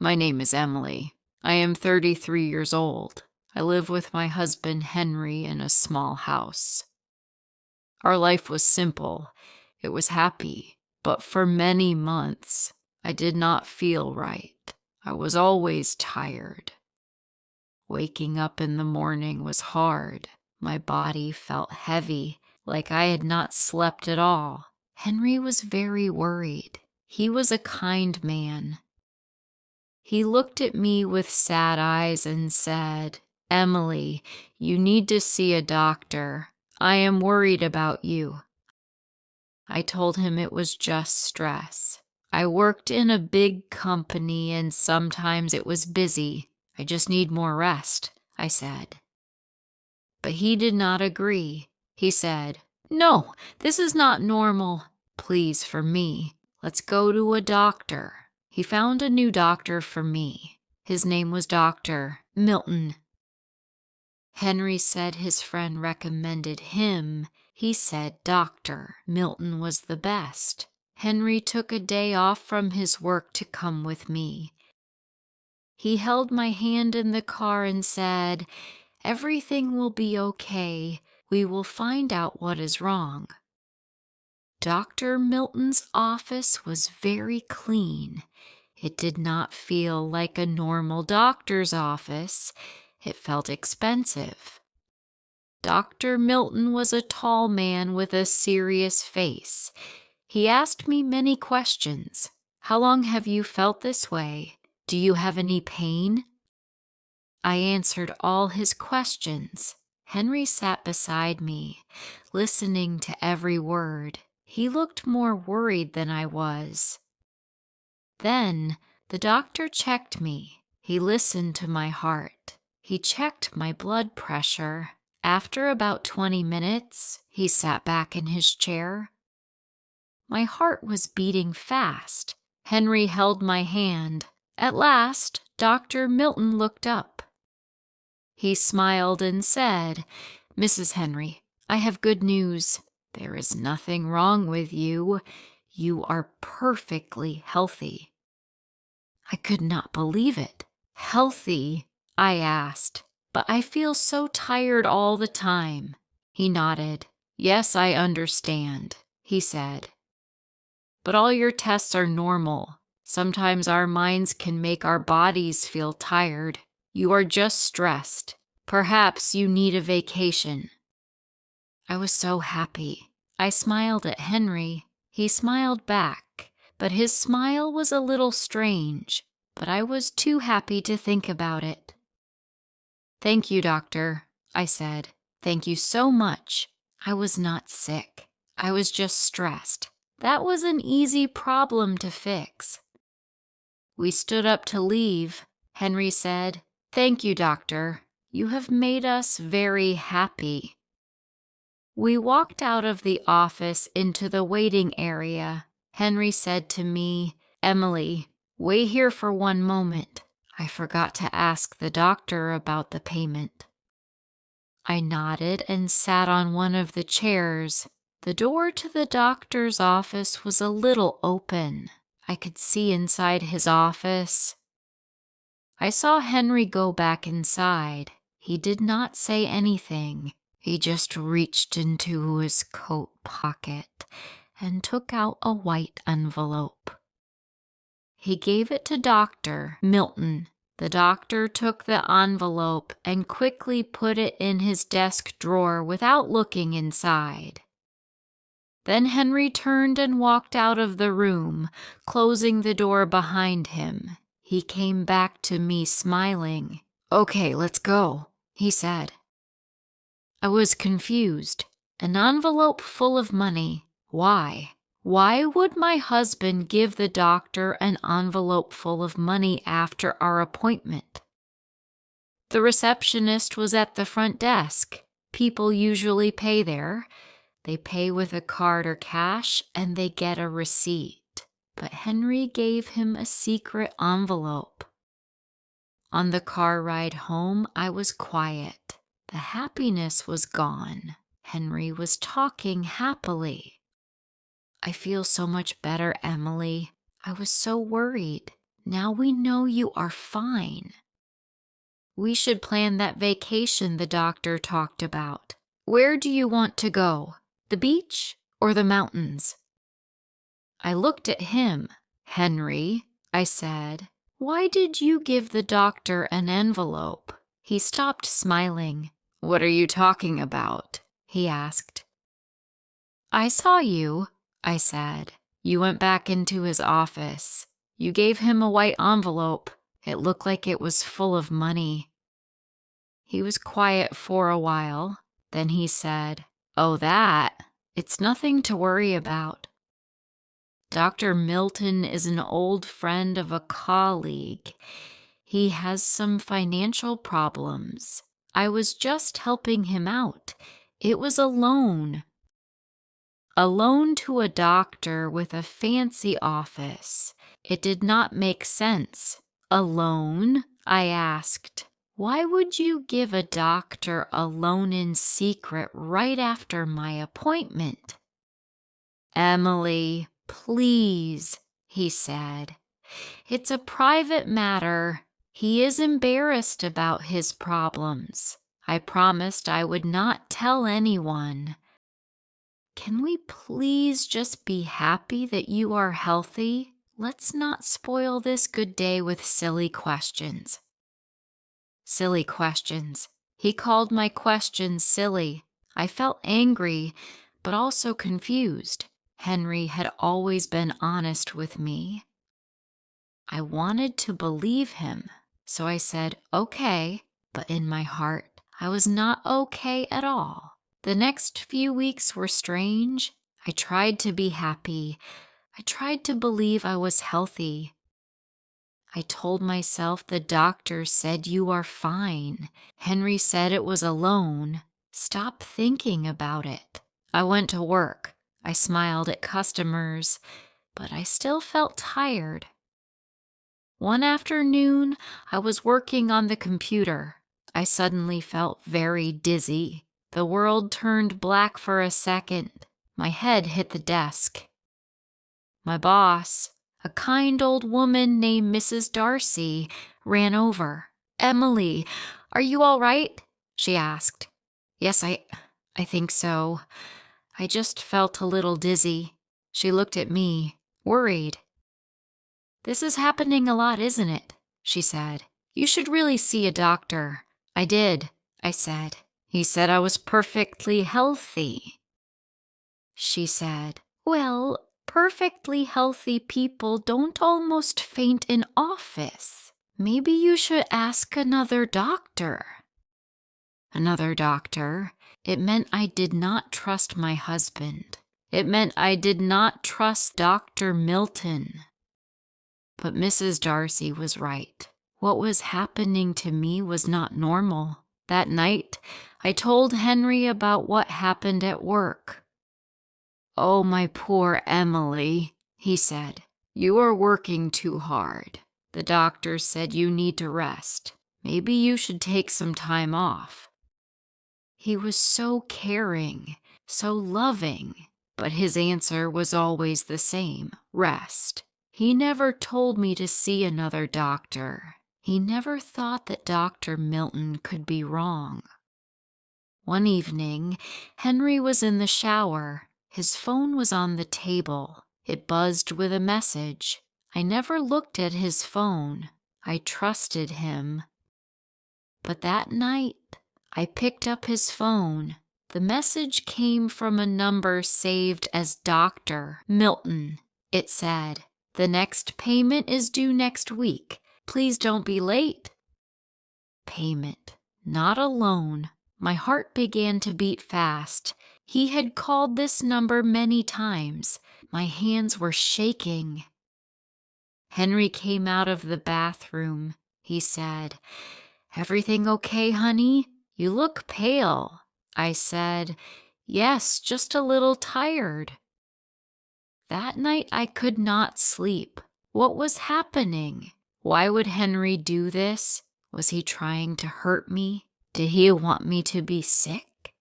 My name is Emily. I am 33 years old. I live with my husband Henry in a small house. Our life was simple. It was happy, but for many months, I did not feel right. I was always tired. Waking up in the morning was hard. My body felt heavy, like I had not slept at all. Henry was very worried. He was a kind man. He looked at me with sad eyes and said, "Emily, you need to see a doctor. I am worried about you." I told him it was just stress. I worked in a big company and sometimes it was busy. I just need more rest, I said. But he did not agree. He said, "No, this is not normal. Please, for me, let's go to a doctor." He found a new doctor for me. His name was Dr. Milton. Henry said his friend recommended him. He said Dr. Milton was the best. Henry took a day off from his work to come with me. He held my hand in the car and said, "Everything will be okay. We will find out what is wrong." Dr. Milton's office was very clean. It did not feel like a normal doctor's office. It felt expensive. Dr. Milton was a tall man with a serious face. He asked me many questions. "How long have you felt this way? Do you have any pain?" I answered all his questions. Henry sat beside me, listening to every word. He looked more worried than I was. Then the doctor checked me. He listened to my heart. He checked my blood pressure. After about 20 minutes, he sat back in his chair. My heart was beating fast. Henry held my hand. At last, Dr. Milton looked up. He smiled and said, "Mrs. Henry, I have good news. There is nothing wrong with you. You are perfectly healthy." I could not believe it. "Healthy?" I asked. "But I feel so tired all the time." He nodded. "Yes, I understand," he said. "But all your tests are normal. Sometimes our minds can make our bodies feel tired. You are just stressed. Perhaps you need a vacation." I was so happy. I smiled at Henry. He smiled back, but his smile was a little strange, but I was too happy to think about it. "Thank you, doctor," I said. "Thank you so much. I was not sick. I was just stressed. That was an easy problem to fix." We stood up to leave. Henry said, "Thank you, doctor. You have made us very happy." We walked out of the office into the waiting area. Henry said to me, "Emily, wait here for one moment. I forgot to ask the doctor about the payment." I nodded and sat on one of the chairs. The door to the doctor's office was a little open. I could see inside his office. I saw Henry go back inside. He did not say anything. He just reached into his coat pocket and took out a white envelope. He gave it to Dr. Milton. The doctor took the envelope and quickly put it in his desk drawer without looking inside. Then Henry turned and walked out of the room, closing the door behind him. He came back to me smiling. "Okay, let's go," he said. I was confused. An envelope full of money. Why? Why would my husband give the doctor an envelope full of money after our appointment? The receptionist was at the front desk. People usually pay there. They pay with a card or cash, and they get a receipt. But Henry gave him a secret envelope. On the car ride home, I was quiet. The happiness was gone. Henry was talking happily. "I feel so much better, Emily. I was so worried. Now we know you are fine. We should plan that vacation the doctor talked about. Where do you want to go? The beach or the mountains?" I looked at him. "Henry," I said, "why did you give the doctor an envelope?" He stopped smiling. "What are you talking about?" he asked. "I saw you," I said. "You went back into his office. You gave him a white envelope. It looked like it was full of money." He was quiet for a while. Then he said, "Oh, that? It's nothing to worry about. Dr. Milton is an old friend of a colleague. He has some financial problems. I was just helping him out. It was a loan." A loan to a doctor with a fancy office. It did not make sense. "A loan?" I asked. "Why would you give a doctor a loan in secret right after my appointment?" "Emily, please," he said. "It's a private matter. He is embarrassed about his problems. I promised I would not tell anyone. Can we please just be happy that you are healthy? Let's not spoil this good day with silly questions." Silly questions. He called my questions silly. I felt angry, but also confused. Henry had always been honest with me. I wanted to believe him, so I said, "Okay," but in my heart, I was not okay at all. The next few weeks were strange. I tried to be happy. I tried to believe I was healthy. I told myself the doctor said you are fine. Henry said it was a loan. Stop thinking about it. I went to work. I smiled at customers, but I still felt tired. One afternoon, I was working on the computer. I suddenly felt very dizzy. The world turned black for a second. My head hit the desk. My boss, a kind old woman named Mrs. Darcy, ran over. "Emily, are you all right?" she asked. "Yes, I think so. I just felt a little dizzy." She looked at me, worried. "This is happening a lot, isn't it?" she said. "You should really see a doctor." "I did," I said. "He said I was perfectly healthy." She said, "Well, perfectly healthy people don't almost faint in office. Maybe you should ask another doctor." Another doctor. It meant I did not trust my husband. It meant I did not trust Dr. Milton. But Mrs. Darcy was right. What was happening to me was not normal. That night, I told Henry about what happened at work. "Oh, my poor Emily," he said. "You are working too hard. The doctor said you need to rest. Maybe you should take some time off." He was so caring, so loving, but his answer was always the same: rest. He never told me to see another doctor. He never thought that Dr. Milton could be wrong. One evening, Henry was in the shower. His phone was on the table. It buzzed with a message. I never looked at his phone. I trusted him. But that night, I picked up his phone. The message came from a number saved as Dr. Milton. It said, "The next payment is due next week. Please don't be late." Payment, not a loan. My heart began to beat fast. He had called this number many times. My hands were shaking. Henry came out of the bathroom. He said, "Everything okay, honey? You look pale." I said, "Yes, just a little tired." That night I could not sleep. What was happening? Why would Henry do this? Was he trying to hurt me? Did he want me to be sick?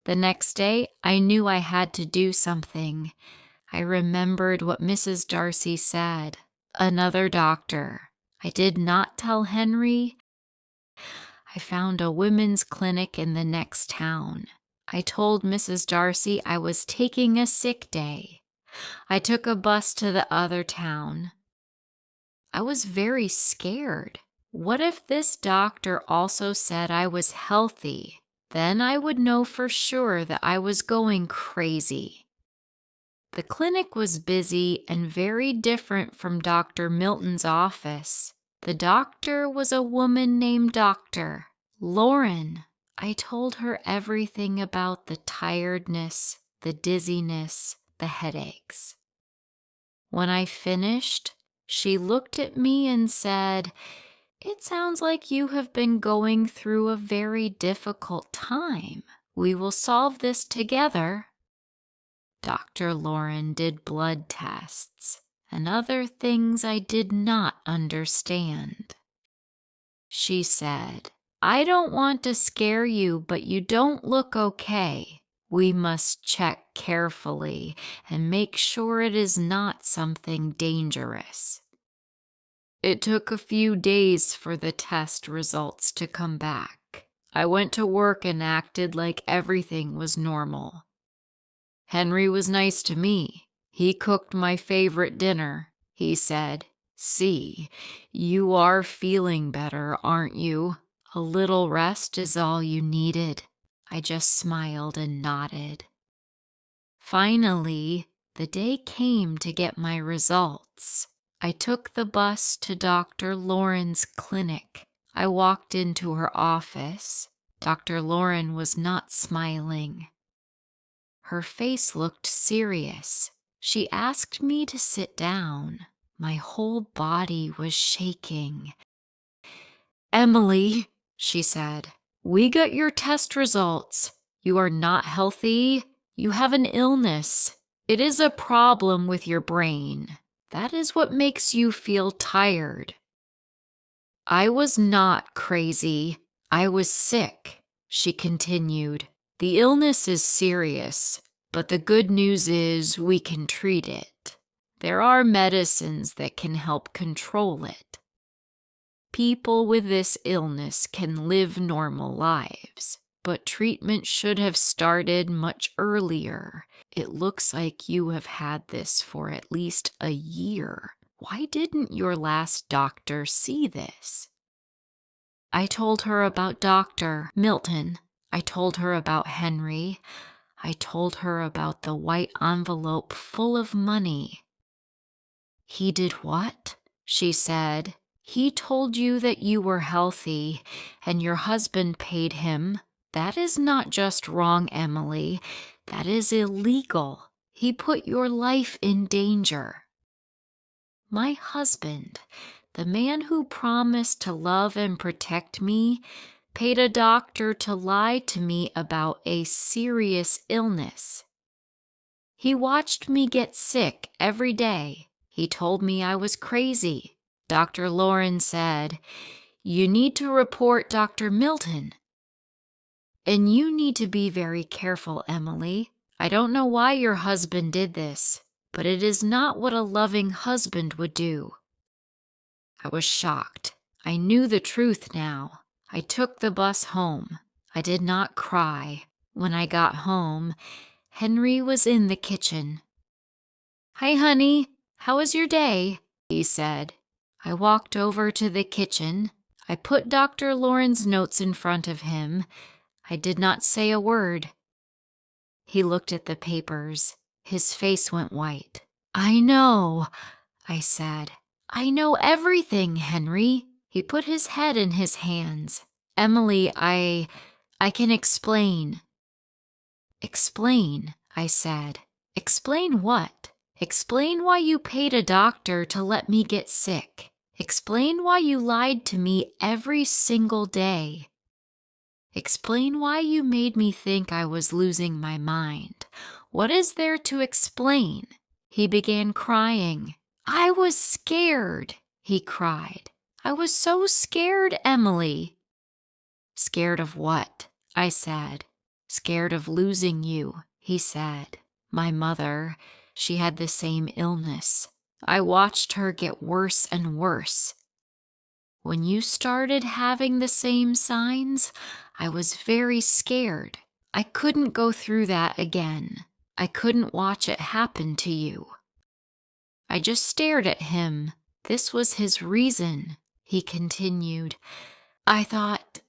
The next day, I knew I had to do something. I remembered what Mrs. Darcy said. Another doctor. I did not tell Henry. I found a women's clinic in the next town. I told Mrs. Darcy I was taking a sick day. I took a bus to the other town. I was very scared. What if this doctor also said I was healthy? Then I would know for sure that I was going crazy. The clinic was busy and very different from Dr. Milton's office. The doctor was a woman named Dr. Lauren. I told her everything about the tiredness, the dizziness, the headaches. When I finished, she looked at me and said, "It sounds like you have been going through a very difficult time. We will solve this together." Dr. Lauren did blood tests and other things I did not understand. She said, "I don't want to scare you, but you don't look okay. We must check carefully and make sure it is not something dangerous." It took a few days for the test results to come back. I went to work and acted like everything was normal. Henry was nice to me. He cooked my favorite dinner. He said, "See, you are feeling better, aren't you? A little rest is all you needed." I just smiled and nodded. Finally, the day came to get my results. I took the bus to Dr. Lauren's clinic. I walked into her office. Dr. Lauren was not smiling. Her face looked serious. She asked me to sit down. My whole body was shaking. "Emily," she said, "we got your test results. You are not healthy. You have an illness. It is a problem with your brain. That is what makes you feel tired." I was not crazy. I was sick, she continued. "The illness is serious, but the good news is we can treat it. There are medicines that can help control it. People with this illness can live normal lives, but treatment should have started much earlier. It looks like you have had this for at least a year. Why didn't your last doctor see this?" I told her about Dr. Milton. I told her about Henry. I told her about the white envelope full of money. "He did what?" she said. "He told you that you were healthy and your husband paid him. That is not just wrong, Emily. That is illegal. He put your life in danger." My husband, the man who promised to love and protect me, paid a doctor to lie to me about a serious illness. He watched me get sick every day. He told me I was crazy. Dr. Lauren said, "You need to report Dr. Milton. And you need to be very careful, Emily. I don't know why your husband did this, but it is not what a loving husband would do." I was shocked. I knew the truth now. I took the bus home. I did not cry. When I got home, Henry was in the kitchen. "Hi, honey. How was your day?" he said. I walked over to the kitchen. I put Dr. Lauren's notes in front of him. I did not say a word. He looked at the papers. His face went white. "I know," I said. "I know everything, Henry." He put his head in his hands. "Emily, I can explain." "Explain," I said. "Explain what?" "Explain why you paid a doctor to let me get sick. Explain why you lied to me every single day. Explain why you made me think I was losing my mind. What is there to explain?" He began crying. "I was scared," he cried. "I was so scared, Emily." "Scared of what?" I said. "Scared of losing you," he said. "My mother, she had the same illness. I watched her get worse and worse. When you started having the same signs, I was very scared. I couldn't go through that again. I couldn't watch it happen to you. I just stared at him. This was his reason, he continued. I thought,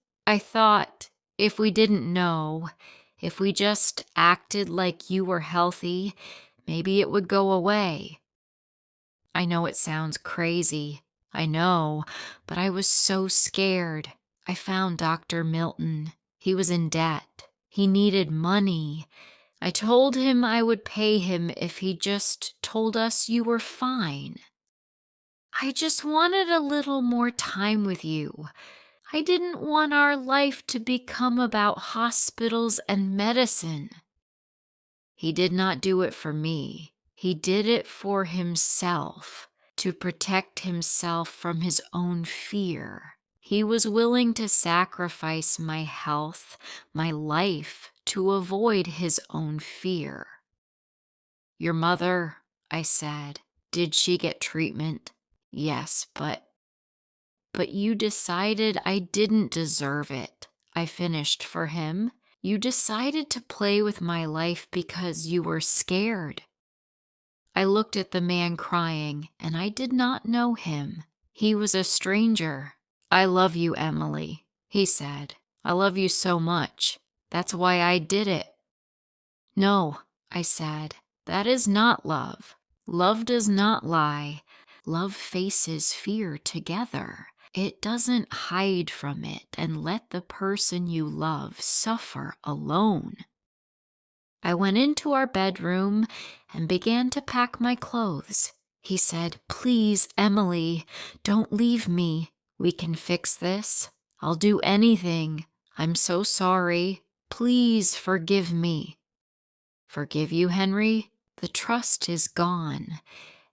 if we didn't know, if we just acted like you were healthy, maybe it would go away. I know it sounds crazy. I know, but I was so scared. I found Dr. Milton. He was in debt. He needed money. I told him I would pay him if he just told us you were fine. I just wanted a little more time with you. I didn't want our life to become about hospitals and medicine. He did not do it for me. He did it for himself, to protect himself from his own fear. He was willing to sacrifice my health, my life, to avoid his own fear. Your mother, I said, did she get treatment? Yes, but you decided I didn't deserve it. I finished for him. You decided to play with my life because you were scared. I looked at the man crying, and I did not know him. He was a stranger. I love you, Emily, he said. I love you so much. That's why I did it. No, I said, that is not love. Love does not lie. Love faces fear together. It doesn't hide from it and let the person you love suffer alone. I went into our bedroom and began to pack my clothes. He said, please, Emily, don't leave me. We can fix this. I'll do anything. I'm so sorry. Please forgive me. Forgive you, Henry? The trust is gone.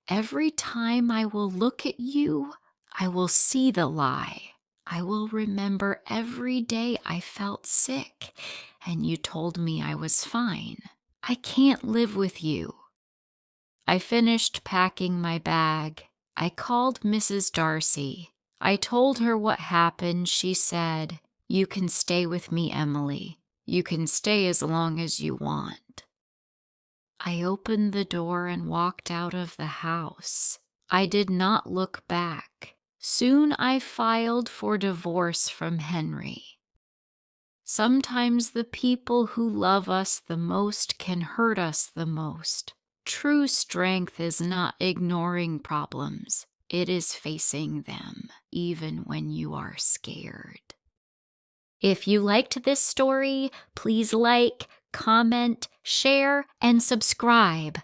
Every time I will look at you, I will see the lie. I will remember every day I felt sick and you told me I was fine. I can't live with you. I finished packing my bag. I called Mrs. Darcy. I told her what happened. She said, you can stay with me, Emily. You can stay as long as you want. I opened the door and walked out of the house. I did not look back. Soon I filed for divorce from Henry. Sometimes the people who love us the most can hurt us the most. True strength is not ignoring problems. It is facing them, even when you are scared. If you liked this story, please like, comment, share, and subscribe.